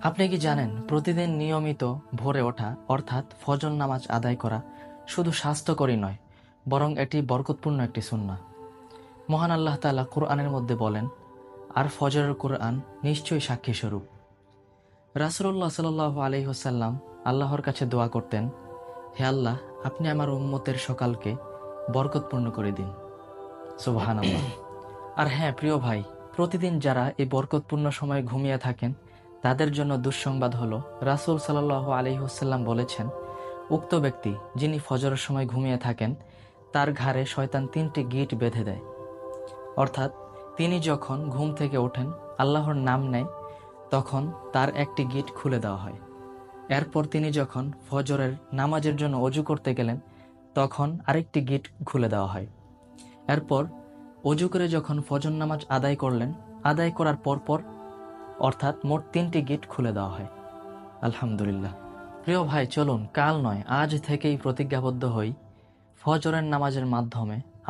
আপনি কি জানেন প্রতিদিন নিয়মিত ভোরে ওঠা অর্থাৎ ফজর নামাজ আদায় করা শুধু স্বাস্থ্যকরই নয়, বরং এটি বরকতপূর্ণ একটি সুন্নাহ। মহান আল্লাহ তাআলা কুরআনের মধ্যে বলেন, আর ফজরের কুরআন নিশ্চয়ই সাক্ষী স্বরূপ। রাসূলুল্লাহ সাল্লাল্লাহু আলাইহি ওয়াসাল্লাম আল্লাহর কাছে দোয়া করতেন, হে আল্লাহ, আপনি আমার উম্মতের সকালকে বরকতপূর্ণ করে দিন। সুবহানাল্লাহ। আর হ্যাঁ প্রিয় ভাই, প্রতিদিন যারা এই বরকতপূর্ণ সময়ে ঘুমিয়ে থাকেন তাদের জন্য দুঃসংবাদ হলো, রাসূল সাল্লাল্লাহু আলাইহি ওয়াসাল্লাম বলেছেন, উক্ত ব্যক্তি যিনি ফজরের সময় ঘুমিয়ে থাকেন তার ঘাড়ে শয়তান 3টি গিঁট বেঁধে দেয়। অর্থাৎ তিনি যখন ঘুম থেকে ওঠেন, আল্লাহর নাম নেয়, তখন তার একটি গিঁট খুলে দেওয়া হয়। এরপর তিনি যখন ফজরের নামাজের জন্য অজু করতে গেলেন, তখন আরেকটি গিঁট খুলে দেওয়া হয়। এরপর অজু করে যখন ফজর নামাজ আদায় করলেন, আদায় করার পরপর অর্থাৎ মোট 3টি গিট খুলে দেওয়া হয়। আলহামদুলিল্লাহ। প্রিয় ভাই, চলুন কাল নয় আজ থেকেই প্রতিজ্ঞাবদ্ধ হই, ফজরের নামাজের মাধ্যমে